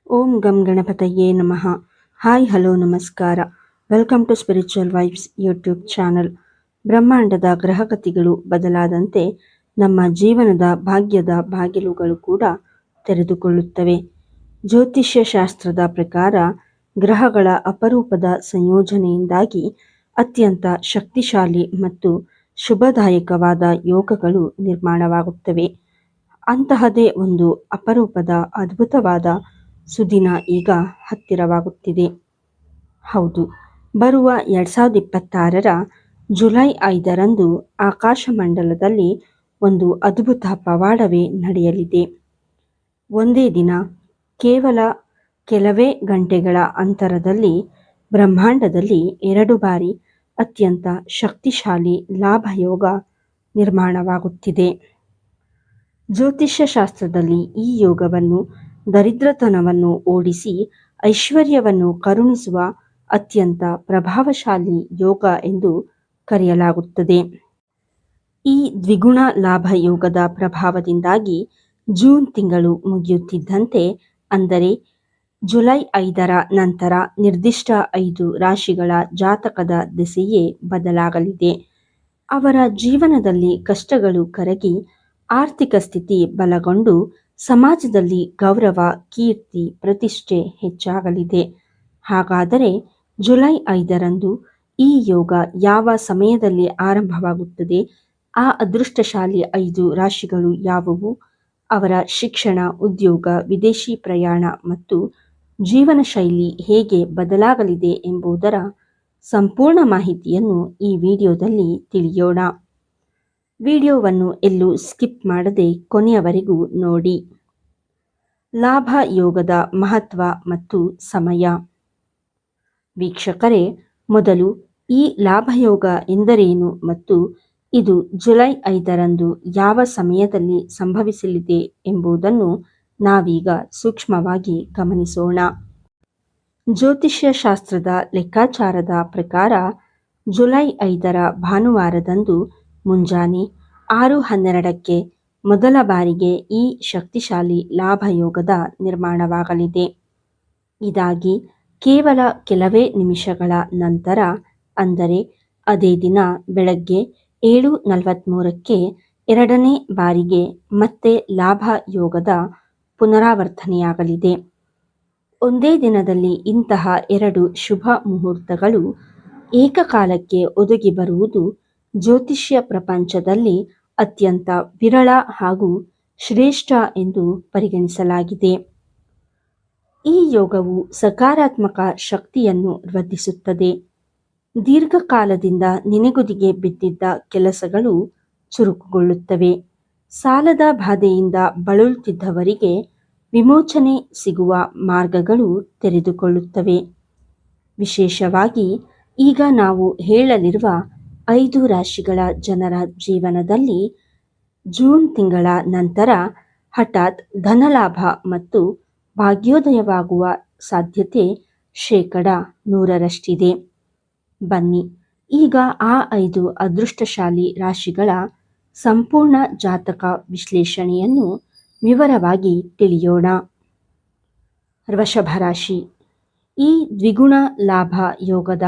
ಓಂ ಗಂ ಗಣಪತಯೇ ನಮಃ. ಹಾಯ್ ಹಲೋ ನಮಸ್ಕಾರ. Welcome to spiritual vibes YouTube channel. ಬ್ರಹ್ಮಾಂಡದ ಗ್ರಹಗತಿಗಳು ಬದಲಾದಂತೆ ನಮ್ಮ ಜೀವನದ ಭಾಗ್ಯದ ಬಾಗಿಲುಗಳು ಕೂಡ ತೆರೆದುಕೊಳ್ಳುತ್ತವೆ. ಜ್ಯೋತಿಷ್ಯ ಶಾಸ್ತ್ರದ ಪ್ರಕಾರ ಗ್ರಹಗಳ ಅಪರೂಪದ ಸಂಯೋಜನೆಯಿಂದಾಗಿ ಅತ್ಯಂತ ಶಕ್ತಿಶಾಲಿ ಮತ್ತು ಶುಭದಾಯಕವಾದ ಯೋಗಗಳು ನಿರ್ಮಾಣವಾಗುತ್ತವೆ. ಅಂತಹದೇ ಒಂದು ಅಪರೂಪದ ಅದ್ಭುತವಾದ ಸುದಿನ ಈಗ ಹತ್ತಿರವಾಗುತ್ತಿದೆ. ಹೌದು, ಬರುವ 2026ರ ಜುಲೈ 5ರಂದು ಆಕಾಶಮಂಡಲದಲ್ಲಿ ಒಂದು ಅದ್ಭುತ ಪವಾಡವೇ ನಡೆಯಲಿದೆ. ಒಂದೇ ದಿನ, ಕೇವಲ ಕೆಲವೇ ಗಂಟೆಗಳ ಅಂತರದಲ್ಲಿ ಬ್ರಹ್ಮಾಂಡದಲ್ಲಿ 2 ಬಾರಿ ಅತ್ಯಂತ ಶಕ್ತಿಶಾಲಿ ಲಾಭಯೋಗ ನಿರ್ಮಾಣವಾಗುತ್ತಿದೆ. ಜ್ಯೋತಿಷ್ಯ ಶಾಸ್ತ್ರದಲ್ಲಿ ಈ ಯೋಗವನ್ನು ದರಿದ್ರತನವನ್ನು ಓಡಿಸಿ ಐಶ್ವರ್ಯವನ್ನು ಕರುಣಿಸುವ ಅತ್ಯಂತ ಪ್ರಭಾವಶಾಲಿ ಯೋಗ ಎಂದು ಕರೆಯಲಾಗುತ್ತದೆ. ಈ ದ್ವಿಗುಣ ಲಾಭ ಯೋಗದ ಪ್ರಭಾವದಿಂದಾಗಿ ಜೂನ್ ತಿಂಗಳು ಮುಗಿಯುತ್ತಿದ್ದಂತೆ, ಅಂದರೆ ಜುಲೈ 5ರ ನಂತರ ನಿರ್ದಿಷ್ಟ 5 ರಾಶಿಗಳ ಜಾತಕದ ದಿಸೆಯೇ ಬದಲಾಗಲಿದೆ. ಅವರ ಜೀವನದಲ್ಲಿ ಕಷ್ಟಗಳು ಕರಗಿ ಆರ್ಥಿಕ ಸ್ಥಿತಿ ಬಲಗೊಂಡು ಸಮಾಜದಲ್ಲಿ ಗೌರವ, ಕೀರ್ತಿ, ಪ್ರತಿಷ್ಠೆ ಹೆಚ್ಚಾಗಲಿದೆ. ಹಾಗಾದರೆ ಜುಲೈ 5ರಂದು ಈ ಯೋಗ ಯಾವ ಸಮಯದಲ್ಲಿ ಆರಂಭವಾಗುತ್ತದೆ? ಆ ಅದೃಷ್ಟಶಾಲಿ 5 ರಾಶಿಗಳು ಯಾವುವು? ಅವರ ಶಿಕ್ಷಣ, ಉದ್ಯೋಗ, ವಿದೇಶಿ ಪ್ರಯಾಣ ಮತ್ತು ಜೀವನ ಶೈಲಿ ಹೇಗೆ ಬದಲಾಗಲಿದೆ ಎಂಬುದರ ಸಂಪೂರ್ಣ ಮಾಹಿತಿಯನ್ನು ಈ ವಿಡಿಯೋದಲ್ಲಿ ತಿಳಿಯೋಣ. ವಿಡಿಯೋವನ್ನು ಎಲ್ಲೂ ಸ್ಕಿಪ್ ಮಾಡದೆ ಕೊನೆಯವರೆಗೂ ನೋಡಿ. ಲಾಭ ಯೋಗದ ಮಹತ್ವ ಮತ್ತು ಸಮಯ. ವೀಕ್ಷಕರೇ, ಮೊದಲು ಈ ಲಾಭಯೋಗ ಎಂದರೇನು ಮತ್ತು ಇದು ಜುಲೈ 5ರಂದು ಯಾವ ಸಮಯದಲ್ಲಿ ಸಂಭವಿಸಲಿದೆ ಎಂಬುದನ್ನು ನಾವೀಗ ಸೂಕ್ಷ್ಮವಾಗಿ ಗಮನಿಸೋಣ. ಜ್ಯೋತಿಷ್ಯ ಶಾಸ್ತ್ರದ ಲೆಕ್ಕಾಚಾರದ ಪ್ರಕಾರ ಜುಲೈ 5ರ ಭಾನುವಾರದಂದು ಮುಂಜಾನೆ 6:12ಕ್ಕೆ ಮೊದಲ ಬಾರಿಗೆ ಈ ಶಕ್ತಿಶಾಲಿ ಲಾಭಯೋಗದ ನಿರ್ಮಾಣವಾಗಲಿದೆ. ಇದಾಗಿ ಕೇವಲ ಕೆಲವೇ ನಿಮಿಷಗಳ ನಂತರ, ಅಂದರೆ ಅದೇ ದಿನ ಬೆಳಗ್ಗೆ 7:43ಕ್ಕೆ ಎರಡನೇ ಬಾರಿಗೆ ಮತ್ತೆ ಲಾಭ ಯೋಗದ ಪುನರಾವರ್ತನೆಯಾಗಲಿದೆ. ಒಂದೇ ದಿನದಲ್ಲಿ ಇಂತಹ 2 ಶುಭ ಮುಹೂರ್ತಗಳು ಏಕಕಾಲಕ್ಕೆ ಒದಗಿ ಬರುವುದು ಜ್ಯೋತಿಷ್ಯ ಪ್ರಪಂಚದಲ್ಲಿ ಅತ್ಯಂತ ವಿರಳ ಹಾಗೂ ಶ್ರೇಷ್ಠ ಎಂದು ಪರಿಗಣಿಸಲಾಗಿದೆ. ಈ ಯೋಗವು ಸಕಾರಾತ್ಮಕ ಶಕ್ತಿಯನ್ನು ವೃದ್ಧಿಸುತ್ತದೆ. ದೀರ್ಘಕಾಲದಿಂದ ನೆನೆಗುದಿಗೆ ಬಿದ್ದಿದ್ದ ಕೆಲಸಗಳು ಚುರುಕುಗೊಳ್ಳುತ್ತವೆ. ಸಾಲದ ಬಾಧೆಯಿಂದ ಬಳಲುತ್ತಿದ್ದವರಿಗೆ ವಿಮೋಚನೆ ಸಿಗುವ ಮಾರ್ಗಗಳು ತೆರೆದುಕೊಳ್ಳುತ್ತವೆ. ವಿಶೇಷವಾಗಿ ಈಗ ನಾವು ಹೇಳಲಿರುವ 5 ರಾಶಿಗಳ ಜನರ ಜೀವನದಲ್ಲಿ ಜೂನ್ ತಿಂಗಳ ನಂತರ ಹಠಾತ್ ಧನಲಾಭ ಮತ್ತು ಭಾಗ್ಯೋದಯವಾಗುವ ಸಾಧ್ಯತೆ 100%ರಷ್ಟಿದೆ. ಬನ್ನಿ ಈಗ ಆ 5 ಅದೃಷ್ಟಶಾಲಿ ರಾಶಿಗಳ ಸಂಪೂರ್ಣ ಜಾತಕ ವಿಶ್ಲೇಷಣೆಯನ್ನು ವಿವರವಾಗಿ ತಿಳಿಯೋಣ. ವೃಷಭ ರಾಶಿ. ಈ ದ್ವಿಗುಣ ಲಾಭ ಯೋಗದ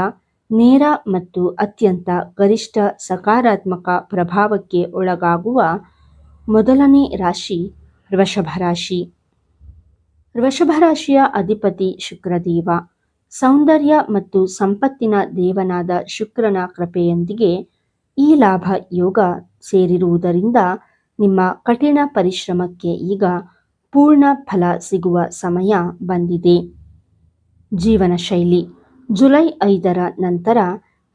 ನೇರ ಮತ್ತು ಅತ್ಯಂತ ಗರಿಷ್ಠ ಸಕಾರಾತ್ಮಕ ಪ್ರಭಾವಕ್ಕೆ ಒಳಗಾಗುವ ಮೊದಲನೇ ರಾಶಿ ವೃಷಭ ರಾಶಿ. ವೃಷಭ ರಾಶಿಯ ಅಧಿಪತಿ ಶುಕ್ರದೇವ. ಸೌಂದರ್ಯ ಮತ್ತು ಸಂಪತ್ತಿನ ದೇವನಾದ ಶುಕ್ರನ ಕೃಪೆಯೊಂದಿಗೆ ಈ ಲಾಭ ಯೋಗ ಸೇರಿರುವುದರಿಂದ ನಿಮ್ಮ ಕಠಿಣ ಪರಿಶ್ರಮಕ್ಕೆ ಈಗ ಪೂರ್ಣ ಫಲ ಸಿಗುವ ಸಮಯ ಬಂದಿದೆ. ಜೀವನ ಶೈಲಿ. ಜುಲೈ 5ರ ನಂತರ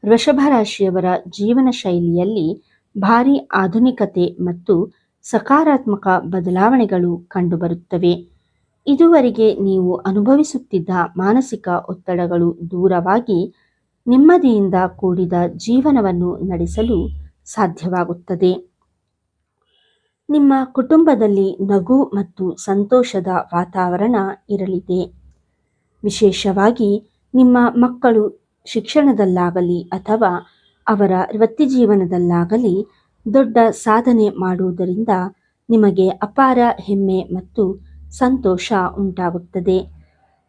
ವೃಷಭ ರಾಶಿಯವರ ಜೀವನ ಶೈಲಿಯಲ್ಲಿ ಭಾರೀ ಆಧುನಿಕತೆ ಮತ್ತು ಸಕಾರಾತ್ಮಕ ಬದಲಾವಣೆಗಳು ಕಂಡುಬರುತ್ತವೆ. ಇದುವರೆಗೆ ನೀವು ಅನುಭವಿಸುತ್ತಿದ್ದ ಮಾನಸಿಕ ಒತ್ತಡಗಳು ದೂರವಾಗಿ ನೆಮ್ಮದಿಯಿಂದ ಕೂಡಿದ ಜೀವನವನ್ನು ನಡೆಸಲು ಸಾಧ್ಯವಾಗುತ್ತದೆ. ನಿಮ್ಮ ಕುಟುಂಬದಲ್ಲಿ ನಗು ಮತ್ತು ಸಂತೋಷದ ವಾತಾವರಣ ಇರಲಿದೆ. ವಿಶೇಷವಾಗಿ ನಿಮ್ಮ ಮಕ್ಕಳು ಶಿಕ್ಷಣದಲ್ಲಾಗಲಿ ಅಥವಾ ಅವರ ವೃತ್ತಿಜೀವನದಲ್ಲಾಗಲಿ ದೊಡ್ಡ ಸಾಧನೆ ಮಾಡುವುದರಿಂದ ನಿಮಗೆ ಅಪಾರ ಹೆಮ್ಮೆ ಮತ್ತು ಸಂತೋಷ ಉಂಟಾಗುತ್ತದೆ.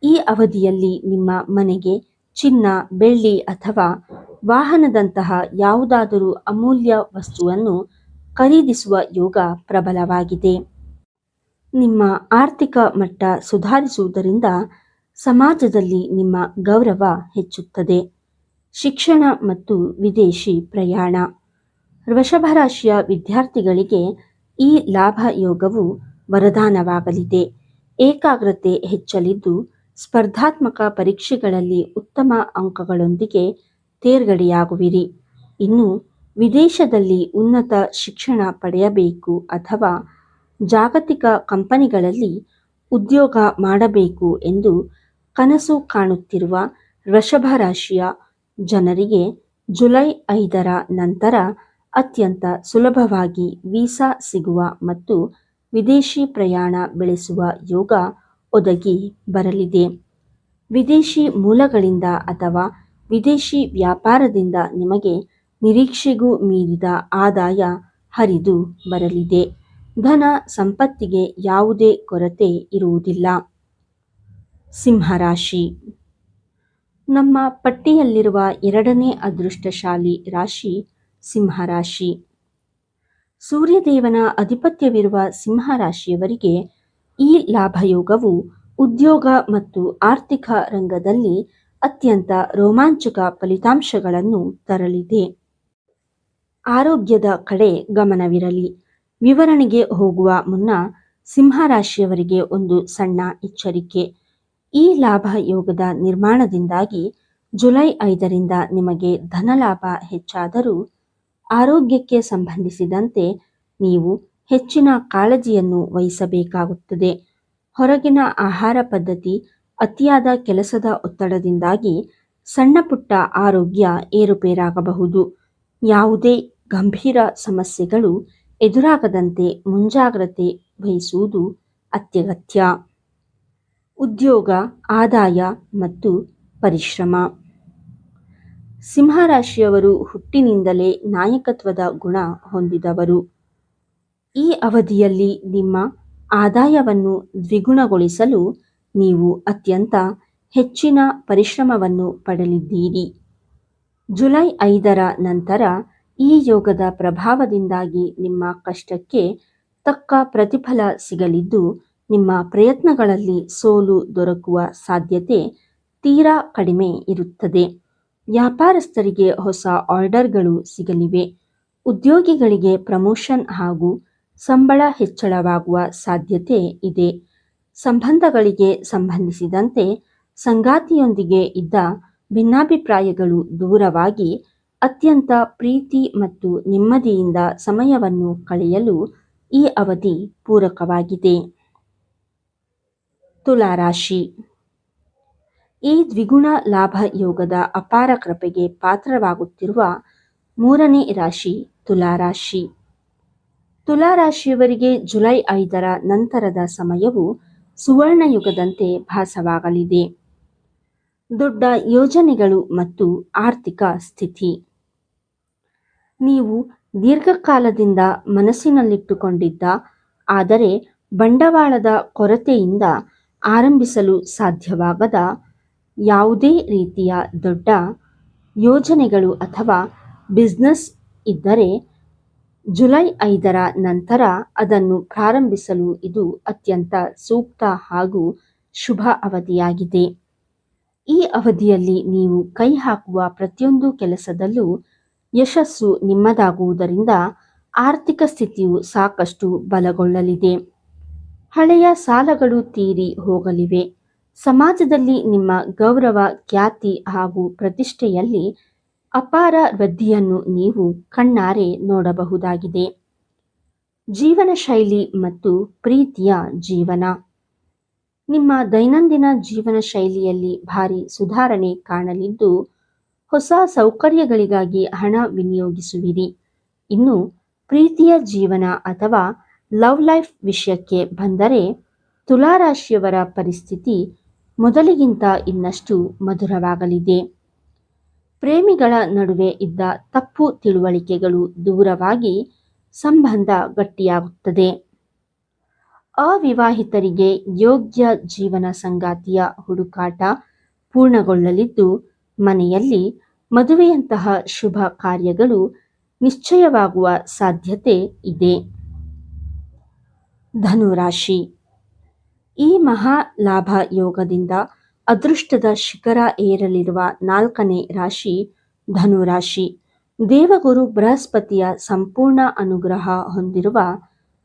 ಈ ಅವಧಿಯಲ್ಲಿ ನಿಮ್ಮ ಮನೆಗೆ ಚಿನ್ನ, ಬೆಳ್ಳಿ ಅಥವಾ ವಾಹನದಂತಹ ಯಾವುದಾದರೂ ಅಮೂಲ್ಯ ವಸ್ತುವನ್ನು ಖರೀದಿಸುವ ಯೋಗ ಪ್ರಬಲವಾಗಿದೆ. ನಿಮ್ಮ ಆರ್ಥಿಕ ಮಟ್ಟ ಸುಧಾರಿಸುವುದರಿಂದ ಸಮಾಜದಲ್ಲಿ ನಿಮ್ಮ ಗೌರವ ಹೆಚ್ಚುತ್ತದೆ. ಶಿಕ್ಷಣ ಮತ್ತು ವಿದೇಶಿ ಪ್ರಯಾಣ. ವೃಷಭ ರಾಶಿಯ ವಿದ್ಯಾರ್ಥಿಗಳಿಗೆ ಈ ಲಾಭ ಯೋಗವು ವರದಾನವಾಗಲಿದೆ. ಏಕಾಗ್ರತೆ ಹೆಚ್ಚಲಿದ್ದು ಸ್ಪರ್ಧಾತ್ಮಕ ಪರೀಕ್ಷೆಗಳಲ್ಲಿ ಉತ್ತಮ ಅಂಕಗಳೊಂದಿಗೆ ತೇರ್ಗಡೆಯಾಗುವಿರಿ. ಇನ್ನು ವಿದೇಶದಲ್ಲಿ ಉನ್ನತ ಶಿಕ್ಷಣ ಪಡೆಯಬೇಕು ಅಥವಾ ಜಾಗತಿಕ ಕಂಪನಿಗಳಲ್ಲಿ ಉದ್ಯೋಗ ಮಾಡಬೇಕು ಎಂದು ಕನಸು ಕಾಣುತ್ತಿರುವ ವೃಷಭ ರಾಶಿಯ ಜನರಿಗೆ ಜುಲೈ 5ರ ನಂತರ ಅತ್ಯಂತ ಸುಲಭವಾಗಿ ವೀಸಾ ಸಿಗುವ ಮತ್ತು ವಿದೇಶಿ ಪ್ರಯಾಣ ಬೆಳೆಸುವ ಯೋಗ ಒದಗಿ ಬರಲಿದೆ. ವಿದೇಶಿ ಮೂಲಗಳಿಂದ ಅಥವಾ ವಿದೇಶಿ ವ್ಯಾಪಾರದಿಂದ ನಿಮಗೆ ನಿರೀಕ್ಷೆಗೂ ಮೀರಿದ ಆದಾಯ ಹರಿದು ಬರಲಿದೆ. ಧನ ಸಂಪತ್ತಿಗೆ ಯಾವುದೇ ಕೊರತೆ ಇರುವುದಿಲ್ಲ. ಸಿಂಹರಾಶಿ. ನಮ್ಮ ಪಟ್ಟಿಯಲ್ಲಿರುವ 2ನೇ ಅದೃಷ್ಟಶಾಲಿ ರಾಶಿ ಸಿಂಹರಾಶಿ. ಸೂರ್ಯದೇವನ ಆಧಿಪತ್ಯವಿರುವ ಸಿಂಹರಾಶಿಯವರಿಗೆ ಈ ಲಾಭಯೋಗವು ಉದ್ಯೋಗ ಮತ್ತು ಆರ್ಥಿಕ ರಂಗದಲ್ಲಿ ಅತ್ಯಂತ ರೋಮಾಂಚಕ ಫಲಿತಾಂಶಗಳನ್ನು ತರಲಿದೆ. ಆರೋಗ್ಯದ ಕಡೆ ಗಮನವಿರಲಿ. ವಿವರಣೆಗೆ ಹೋಗುವ ಮುನ್ನ ಸಿಂಹರಾಶಿಯವರಿಗೆ ಒಂದು ಸಣ್ಣ ಎಚ್ಚರಿಕೆ. ಈ ಲಾಭ ಯೋಗದ ನಿರ್ಮಾಣದಿಂದಾಗಿ ಜುಲೈ 5ರಿಂದ ನಿಮಗೆ ಧನಲಾಭ ಹೆಚ್ಚಾದರೂ ಆರೋಗ್ಯಕ್ಕೆ ಸಂಬಂಧಿಸಿದಂತೆ ನೀವು ಹೆಚ್ಚಿನ ಕಾಳಜಿಯನ್ನು ವಹಿಸಬೇಕಾಗುತ್ತದೆ. ಹೊರಗಿನ ಆಹಾರ ಪದ್ಧತಿ, ಅತಿಯಾದ ಕೆಲಸದ ಒತ್ತಡದಿಂದಾಗಿ ಸಣ್ಣಪುಟ್ಟ ಆರೋಗ್ಯ ಏರುಪೇರಾಗಬಹುದು. ಯಾವುದೇ ಗಂಭೀರ ಸಮಸ್ಯೆಗಳು ಎದುರಾಗದಂತೆ ಮುಂಜಾಗ್ರತೆ ವಹಿಸುವುದು ಅತ್ಯಗತ್ಯ. ಉದ್ಯೋಗ, ಆದಾಯ ಮತ್ತು ಪರಿಶ್ರಮ. ಸಿಂಹರಾಶಿಯವರು ಹುಟ್ಟಿನಿಂದಲೇ ನಾಯಕತ್ವದ ಗುಣ ಹೊಂದಿದವರು. ಈ ಅವಧಿಯಲ್ಲಿ ನಿಮ್ಮ ಆದಾಯವನ್ನು ದ್ವಿಗುಣಗೊಳಿಸಲು ನೀವು ಅತ್ಯಂತ ಹೆಚ್ಚಿನ ಪರಿಶ್ರಮವನ್ನು ಪಡಲಿದ್ದೀರಿ. ಜುಲೈ 5ರ ನಂತರ ಈ ಯೋಗದ ಪ್ರಭಾವದಿಂದಾಗಿ ನಿಮ್ಮ ಕಷ್ಟಕ್ಕೆ ತಕ್ಕ ಪ್ರತಿಫಲ ಸಿಗಲಿದ್ದು ನಿಮ್ಮ ಪ್ರಯತ್ನಗಳಲ್ಲಿ ಸೋಲು ದೊರಕುವ ಸಾಧ್ಯತೆ ತೀರಾ ಕಡಿಮೆ ಇರುತ್ತದೆ. ವ್ಯಾಪಾರಸ್ಥರಿಗೆ ಹೊಸ ಆರ್ಡರ್ಗಳು ಸಿಗಲಿವೆ. ಉದ್ಯೋಗಿಗಳಿಗೆ ಪ್ರಮೋಷನ್ ಹಾಗೂ ಸಂಬಳ ಹೆಚ್ಚಳವಾಗುವ ಸಾಧ್ಯತೆ ಇದೆ. ಸಂಬಂಧಗಳಿಗೆ ಸಂಬಂಧಿಸಿದಂತೆ ಸಂಗಾತಿಯೊಂದಿಗೆ ಇದ್ದ ಭಿನ್ನಾಭಿಪ್ರಾಯಗಳು ದೂರವಾಗಿ ಅತ್ಯಂತ ಪ್ರೀತಿ ಮತ್ತು ನೆಮ್ಮದಿಯಿಂದ ಸಮಯವನ್ನು ಕಳೆಯಲು ಈ ಅವಧಿ ಪೂರಕವಾಗಿದೆ. ತುಲಾರಾಶಿ. ಈ ದ್ವಿಗುಣ ಲಾಭ ಯೋಗದ ಅಪಾರ ಕೃಪೆಗೆ ಪಾತ್ರವಾಗುತ್ತಿರುವ 3ನೇ ರಾಶಿ ತುಲಾರಾಶಿ. ತುಲಾರಾಶಿಯವರಿಗೆ ಜುಲೈ 5ರ ನಂತರದ ಸಮಯವು ಸುವರ್ಣಯುಗದಂತೆ ಭಾಸವಾಗಲಿದೆ. ದೊಡ್ಡ ಯೋಜನೆಗಳು ಮತ್ತು ಆರ್ಥಿಕ ಸ್ಥಿತಿ. ನೀವು ದೀರ್ಘಕಾಲದಿಂದ ಮನಸ್ಸಿನಲ್ಲಿಟ್ಟುಕೊಂಡಿದ್ದ ಆದರೆ ಬಂಡವಾಳದ ಕೊರತೆಯಿಂದ ಆರಂಭಿಸಲು ಸಾಧ್ಯವಾಗದ ಯಾವುದೇ ರೀತಿಯ ದೊಡ್ಡ ಯೋಜನೆಗಳು ಅಥವಾ ಬಿಸ್ನೆಸ್ ಇದ್ದರೆ ಜುಲೈ 5ರ ನಂತರ ಅದನ್ನು ಪ್ರಾರಂಭಿಸಲು ಇದು ಅತ್ಯಂತ ಸೂಕ್ತ ಹಾಗೂ ಶುಭ ಅವಧಿಯಾಗಿದೆ. ಈ ಅವಧಿಯಲ್ಲಿ ನೀವು ಕೈ ಹಾಕುವ ಪ್ರತಿಯೊಂದು ಕೆಲಸದಲ್ಲೂ ಯಶಸ್ಸು ನಿಮ್ಮದಾಗುವುದರಿಂದ ಆರ್ಥಿಕ ಸ್ಥಿತಿಯು ಸಾಕಷ್ಟು ಬಲಗೊಳ್ಳಲಿದೆ. ಹಳೆಯ ಸಾಲಗಳು ತೀರಿ ಹೋಗಲಿವೆ. ಸಮಾಜದಲ್ಲಿ ನಿಮ್ಮ ಗೌರವ, ಖ್ಯಾತಿ ಹಾಗೂ ಪ್ರತಿಷ್ಠೆಯಲ್ಲಿ ಅಪಾರ ವೃದ್ಧಿಯನ್ನು ನೀವು ಕಣ್ಣಾರೆ ನೋಡಬಹುದಾಗಿದೆ. ಜೀವನ ಶೈಲಿ ಮತ್ತು ಪ್ರೀತಿಯ ಜೀವನ. ನಿಮ್ಮ ದೈನಂದಿನ ಜೀವನ ಶೈಲಿಯಲ್ಲಿ ಭಾರಿ ಸುಧಾರಣೆ ಕಾಣಲಿದ್ದು ಹೊಸ ಸೌಕರ್ಯಗಳಿಗಾಗಿ ಹಣ ವಿನಿಯೋಗಿಸುವಿರಿ. ಇನ್ನು ಪ್ರೀತಿಯ ಜೀವನ ಅಥವಾ ಲವ್ ಲೈಫ್ ವಿಷಯಕ್ಕೆ ಬಂದರೆ ತುಲಾರಾಶಿಯವರ ಪರಿಸ್ಥಿತಿ ಮೊದಲಿಗಿಂತ ಇನ್ನಷ್ಟು ಮಧುರವಾಗಲಿದೆ. ಪ್ರೇಮಿಗಳ ನಡುವೆ ಇದ್ದ ತಪ್ಪು ತಿಳುವಳಿಕೆಗಳು ದೂರವಾಗಿ ಸಂಬಂಧ ಗಟ್ಟಿಯಾಗುತ್ತದೆ. ಅವಿವಾಹಿತರಿಗೆ ಯೋಗ್ಯ ಜೀವನ ಸಂಗಾತಿಯ ಹುಡುಕಾಟ ಪೂರ್ಣಗೊಳ್ಳಲಿದ್ದು, ಮನೆಯಲ್ಲಿ ಮದುವೆಯಂತಹ ಶುಭ ಕಾರ್ಯಗಳು ನಿಶ್ಚಯವಾಗುವ ಸಾಧ್ಯತೆ ಇದೆ. ಧನುರಾಶಿ. ಈ ಮಹಾ ಲಾಭ ಯೋಗದಿಂದ ಅದೃಷ್ಟದ ಶಿಖರ ಏರಲಿರುವ 4ನೇ ರಾಶಿ ಧನುರಾಶಿ. ದೇವಗುರು ಬೃಹಸ್ಪತಿಯ ಸಂಪೂರ್ಣ ಅನುಗ್ರಹ ಹೊಂದಿರುವ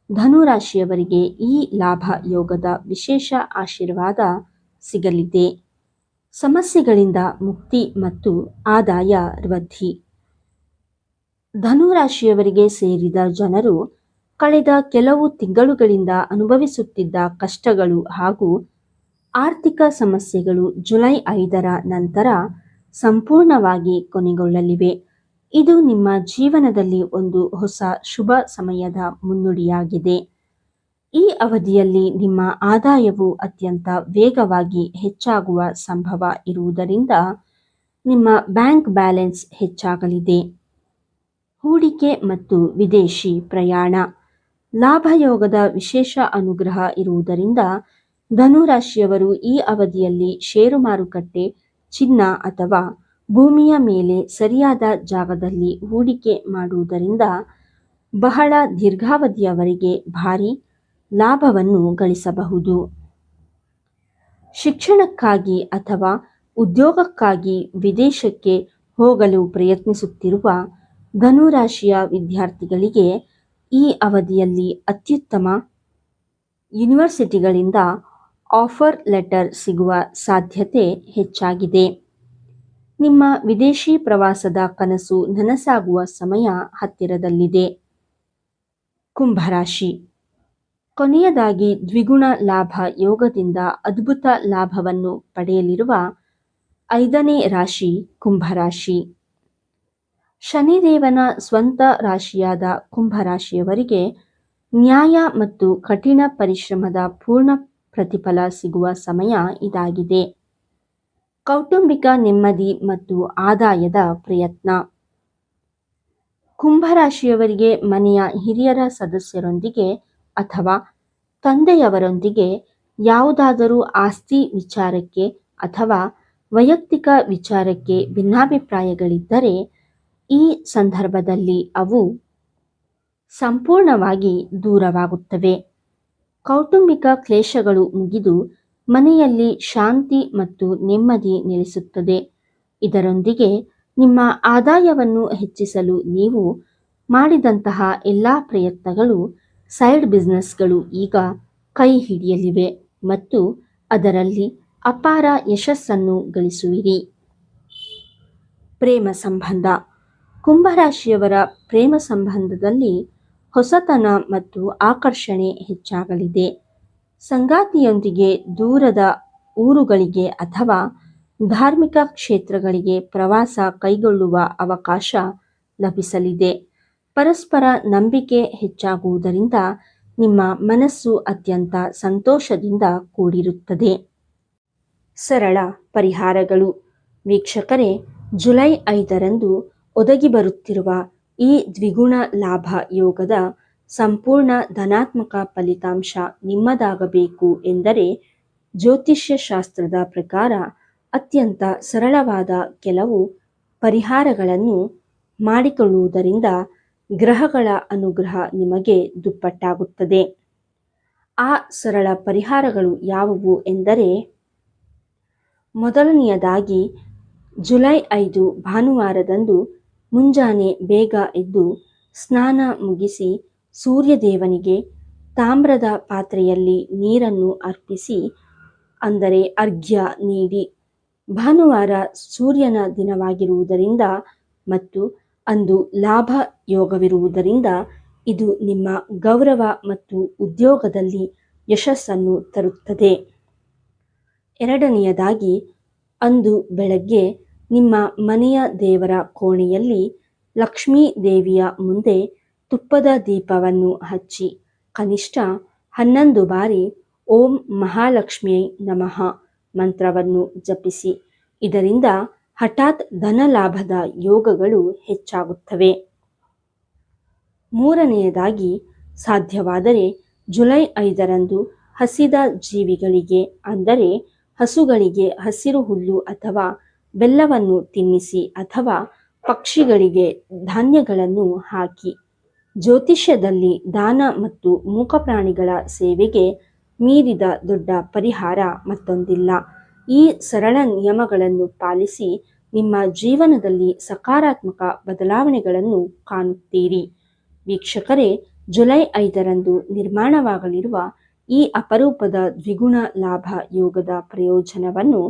ಧನುರಾಶಿಯವರಿಗೆ ಈ ಲಾಭ ಯೋಗದ ವಿಶೇಷ ಆಶೀರ್ವಾದ ಸಿಗಲಿದೆ. ಸಮಸ್ಯೆಗಳಿಂದ ಮುಕ್ತಿ ಮತ್ತು ಆದಾಯ ವೃದ್ಧಿ. ಧನುರಾಶಿಯವರಿಗೆ ಸೇರಿದ ಜನರು ಕಳೆದ ಕೆಲವು ತಿಂಗಳುಗಳಿಂದ ಅನುಭವಿಸುತ್ತಿದ್ದ ಕಷ್ಟಗಳು ಹಾಗೂ ಆರ್ಥಿಕ ಸಮಸ್ಯೆಗಳು ಜುಲೈ 5ರ ನಂತರ ಸಂಪೂರ್ಣವಾಗಿ ಕೊನೆಗೊಳ್ಳಲಿವೆ. ಇದು ನಿಮ್ಮ ಜೀವನದಲ್ಲಿ ಒಂದು ಹೊಸ ಶುಭ ಸಮಯದ ಮುನ್ನುಡಿಯಾಗಿದೆ. ಈ ಅವಧಿಯಲ್ಲಿ ನಿಮ್ಮ ಆದಾಯವು ಅತ್ಯಂತ ವೇಗವಾಗಿ ಹೆಚ್ಚಾಗುವ ಸಂಭವ ಇರುವುದರಿಂದ ನಿಮ್ಮ ಬ್ಯಾಂಕ್ ಬ್ಯಾಲೆನ್ಸ್ ಹೆಚ್ಚಾಗಲಿದೆ. ಹೂಡಿಕೆ ಮತ್ತು ವಿದೇಶಿ ಪ್ರಯಾಣ. ಲಾಭಯೋಗದ ವಿಶೇಷ ಅನುಗ್ರಹ ಇರುವುದರಿಂದ ಧನುರಾಶಿಯವರು ಈ ಅವಧಿಯಲ್ಲಿ ಷೇರು ಮಾರುಕಟ್ಟೆ, ಚಿನ್ನ ಅಥವಾ ಭೂಮಿಯ ಮೇಲೆ ಸರಿಯಾದ ಜಾಗದಲ್ಲಿ ಹೂಡಿಕೆ ಮಾಡುವುದರಿಂದ ಬಹಳ ದೀರ್ಘಾವಧಿಯವರೆಗೆ ಭಾರೀ ಲಾಭವನ್ನು ಗಳಿಸಬಹುದು. ಶಿಕ್ಷಣಕ್ಕಾಗಿ ಅಥವಾ ಉದ್ಯೋಗಕ್ಕಾಗಿ ವಿದೇಶಕ್ಕೆ ಹೋಗಲು ಪ್ರಯತ್ನಿಸುತ್ತಿರುವ ಧನುರಾಶಿಯ ವಿದ್ಯಾರ್ಥಿಗಳಿಗೆ ಈ ಅವಧಿಯಲ್ಲಿ ಅತ್ಯುತ್ತಮ ಯೂನಿವರ್ಸಿಟಿಗಳಿಂದ ಆಫರ್ ಲೆಟರ್ ಸಿಗುವ ಸಾಧ್ಯತೆ ಹೆಚ್ಚಾಗಿದೆ. ನಿಮ್ಮ ವಿದೇಶಿ ಪ್ರವಾಸದ ಕನಸು ನನಸಾಗುವ ಸಮಯ ಹತ್ತಿರದಲ್ಲಿದೆ. ಕುಂಭರಾಶಿ. ಕೊನೆಯದಾಗಿ ದ್ವಿಗುಣ ಲಾಭ ಯೋಗದಿಂದ ಅದ್ಭುತ ಲಾಭವನ್ನು ಪಡೆಯಲಿರುವ 5ನೇ ರಾಶಿ ಕುಂಭರಾಶಿ. ಶನಿದೇವನ ಸ್ವಂತ ರಾಶಿಯಾದ ಕುಂಭರಾಶಿಯವರಿಗೆ ನ್ಯಾಯ ಮತ್ತು ಕಠಿಣ ಪರಿಶ್ರಮದ ಪೂರ್ಣ ಪ್ರತಿಫಲ ಸಿಗುವ ಸಮಯ ಇದಾಗಿದೆ. ಕೌಟುಂಬಿಕ ನೆಮ್ಮದಿ ಮತ್ತು ಆದಾಯದ ಪ್ರಯತ್ನ. ಕುಂಭರಾಶಿಯವರಿಗೆ ಮನೆಯ ಹಿರಿಯರ ಸದಸ್ಯರೊಂದಿಗೆ ಅಥವಾ ತಂದೆಯವರೊಂದಿಗೆ ಯಾವುದಾದರೂ ಆಸ್ತಿ ವಿಚಾರಕ್ಕೆ ಅಥವಾ ವೈಯಕ್ತಿಕ ವಿಚಾರಕ್ಕೆ ಭಿನ್ನಾಭಿಪ್ರಾಯಗಳಿದ್ದರೆ ಈ ಸಂದರ್ಭದಲ್ಲಿ ಅವು ಸಂಪೂರ್ಣವಾಗಿ ದೂರವಾಗುತ್ತವೆ. ಕೌಟುಂಬಿಕ ಕ್ಲೇಶಗಳು ಮುಗಿದು ಮನೆಯಲ್ಲಿ ಶಾಂತಿ ಮತ್ತು ನೆಮ್ಮದಿ ನೆಲೆಸುತ್ತದೆ. ಇದರೊಂದಿಗೆ ನಿಮ್ಮ ಆದಾಯವನ್ನು ಹೆಚ್ಚಿಸಲು ನೀವು ಮಾಡಿದಂತಹ ಎಲ್ಲ ಪ್ರಯತ್ನಗಳು, ಸೈಡ್ ಬಿಸ್ನೆಸ್ಗಳು ಈಗ ಕೈ ಹಿಡಿಯಲಿವೆ ಮತ್ತು ಅದರಲ್ಲಿ ಅಪಾರ ಯಶಸ್ಸನ್ನು ಗಳಿಸುವಿರಿ. ಪ್ರೇಮ ಸಂಬಂಧ. ಕುಂಭರಾಶಿಯವರ ಪ್ರೇಮ ಸಂಬಂಧದಲ್ಲಿ ಹೊಸತನ ಮತ್ತು ಆಕರ್ಷಣೆ ಹೆಚ್ಚಾಗಲಿದೆ. ಸಂಗಾತಿಯೊಂದಿಗೆ ದೂರದ ಊರುಗಳಿಗೆ ಅಥವಾ ಧಾರ್ಮಿಕ ಕ್ಷೇತ್ರಗಳಿಗೆ ಪ್ರವಾಸ ಕೈಗೊಳ್ಳುವ ಅವಕಾಶ ಲಭಿಸಲಿದೆ. ಪರಸ್ಪರ ನಂಬಿಕೆ ಹೆಚ್ಚಾಗುವುದರಿಂದ ನಿಮ್ಮ ಮನಸ್ಸು ಅತ್ಯಂತ ಸಂತೋಷದಿಂದ ಕೂಡಿರುತ್ತದೆ. ಸರಳ ಪರಿಹಾರಗಳು. ವೀಕ್ಷಕರೇ, ಜುಲೈ 5ರಂದು ಒದಗಿ ಬರುತ್ತಿರುವ ಈ ದ್ವಿಗುಣ ಲಾಭ ಯೋಗದ ಸಂಪೂರ್ಣ ಧನಾತ್ಮಕ ಫಲಿತಾಂಶ ನಿಮ್ಮದಾಗಬೇಕು ಎಂದರೆ ಜ್ಯೋತಿಷ್ಯ ಶಾಸ್ತ್ರದ ಪ್ರಕಾರ ಅತ್ಯಂತ ಸರಳವಾದ ಕೆಲವು ಪರಿಹಾರಗಳನ್ನು ಮಾಡಿಕೊಳ್ಳುವುದರಿಂದ ಗ್ರಹಗಳ ಅನುಗ್ರಹ ನಿಮಗೆ ದುಪ್ಪಟ್ಟಾಗುತ್ತದೆ. ಆ ಸರಳ ಪರಿಹಾರಗಳು ಯಾವುವು ಎಂದರೆ, ಮೊದಲನೆಯದಾಗಿ ಜುಲೈ 5 ಭಾನುವಾರದಂದು ಮುಂಜಾನೆ ಬೇಗ ಎದ್ದು ಸ್ನಾನ ಮುಗಿಸಿ ಸೂರ್ಯದೇವನಿಗೆ ತಾಮ್ರದ ಪಾತ್ರೆಯಲ್ಲಿ ನೀರನ್ನು ಅರ್ಪಿಸಿ, ಅಂದರೆ ಅರ್ಘ್ಯ ನೀಡಿ. ಭಾನುವಾರ ಸೂರ್ಯನ ದಿನವಾಗಿರುವುದರಿಂದ ಮತ್ತು ಅಂದು ಲಾಭ ಯೋಗವಿರುವುದರಿಂದ ಇದು ನಿಮ್ಮ ಗೌರವ ಮತ್ತು ಉದ್ಯೋಗದಲ್ಲಿ ಯಶಸ್ಸನ್ನು ತರುತ್ತದೆ. ಎರಡನೆಯದಾಗಿ, ಅಂದು ಬೆಳಗ್ಗೆ ನಿಮ್ಮ ಮನೆಯ ದೇವರ ಕೋಣೆಯಲ್ಲಿ ಲಕ್ಷ್ಮೀ ದೇವಿಯ ಮುಂದೆ ತುಪ್ಪದ ದೀಪವನ್ನು ಹಚ್ಚಿ ಕನಿಷ್ಠ 11 ಬಾರಿ ಓಂ ಮಹಾಲಕ್ಷ್ಮಿಯೈ ನಮಃ ಮಂತ್ರವನ್ನು ಜಪಿಸಿ. ಇದರಿಂದ ಹಠಾತ್ ಧನಲಾಭದ ಯೋಗಗಳು ಹೆಚ್ಚಾಗುತ್ತವೆ. ಮೂರನೆಯದಾಗಿ, ಸಾಧ್ಯವಾದರೆ ಜುಲೈ 5ರಂದು ಹಸಿದ ಜೀವಿಗಳಿಗೆ ಅಂದರೆ ಹಸುಗಳಿಗೆ ಹಸಿರು ಹುಲ್ಲು ಅಥವಾ ಬೆಲ್ಲವನ್ನು ತಿನ್ನಿಸಿ ಅಥವಾ ಪಕ್ಷಿಗಳಿಗೆ ಧಾನ್ಯಗಳನ್ನು ಹಾಕಿ. ಜ್ಯೋತಿಷ್ಯದಲ್ಲಿ ದಾನ ಮತ್ತು ಮೂಕಪ್ರಾಣಿಗಳ ಸೇವೆಗೆ ಮೀರಿದ ದೊಡ್ಡ ಪರಿಹಾರ ಮತ್ತೊಂದಿಲ್ಲ. ಈ ಸರಳ ನಿಯಮಗಳನ್ನು ಪಾಲಿಸಿ ನಿಮ್ಮ ಜೀವನದಲ್ಲಿ ಸಕಾರಾತ್ಮಕ ಬದಲಾವಣೆಗಳನ್ನು ಕಾಣುತ್ತೀರಿ. ವೀಕ್ಷಕರೇ, ಜುಲೈ 5ರಂದು ನಿರ್ಮಾಣವಾಗಲಿರುವ ಈ ಅಪರೂಪದ ದ್ವಿಗುಣ ಲಾಭ ಯೋಗದ ಪ್ರಯೋಜನವನ್ನು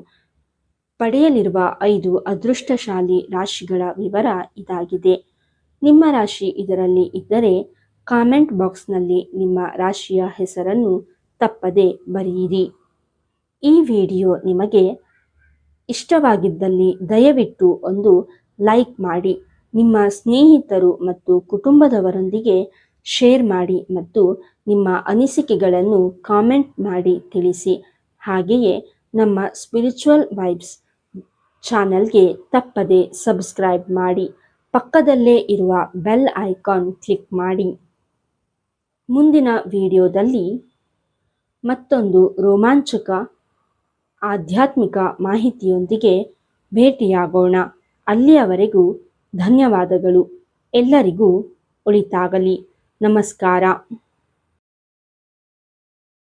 ಪಡೆಯಲಿರುವ 5 ಅದೃಷ್ಟಶಾಲಿ ರಾಶಿಗಳ ವಿವರ ಇದಾಗಿದೆ. ನಿಮ್ಮ ರಾಶಿ ಇದರಲ್ಲಿ ಇದ್ದರೆ ಕಾಮೆಂಟ್ ಬಾಕ್ಸ್ನಲ್ಲಿ ನಿಮ್ಮ ರಾಶಿಯ ಹೆಸರನ್ನು ತಪ್ಪದೆ ಬರೆಯಿರಿ. ಈ ವಿಡಿಯೋ ನಿಮಗೆ ಇಷ್ಟವಾಗಿದ್ದಲ್ಲಿ ದಯವಿಟ್ಟು ಒಂದು ಲೈಕ್ ಮಾಡಿ, ನಿಮ್ಮ ಸ್ನೇಹಿತರು ಮತ್ತು ಕುಟುಂಬದವರೊಂದಿಗೆ ಶೇರ್ ಮಾಡಿ ಮತ್ತು ನಿಮ್ಮ ಅನಿಸಿಕೆಗಳನ್ನು ಕಾಮೆಂಟ್ ಮಾಡಿ ತಿಳಿಸಿ. ಹಾಗೆಯೇ ನಮ್ಮ ಸ್ಪಿರಿಚುವಲ್ ವೈಬ್ಸ್ ಚಾನಲ್ಗೆ ತಪ್ಪದೆ ಸಬ್ಸ್ಕ್ರೈಬ್ ಮಾಡಿ, ಪಕ್ಕದಲ್ಲೇ ಇರುವ ಬೆಲ್ ಐಕಾನ್ ಕ್ಲಿಕ್ ಮಾಡಿ. ಮುಂದಿನ ವಿಡಿಯೋದಲ್ಲಿ ಮತ್ತೊಂದು ರೋಮಾಂಚಕ ಆಧ್ಯಾತ್ಮಿಕ ಮಾಹಿತಿಯೊಂದಿಗೆ ಭೇಟಿಯಾಗೋಣ. ಅಲ್ಲಿಯವರೆಗೂ ಧನ್ಯವಾದಗಳು. ಎಲ್ಲರಿಗೂ ಒಳಿತಾಗಲಿ. ನಮಸ್ಕಾರ.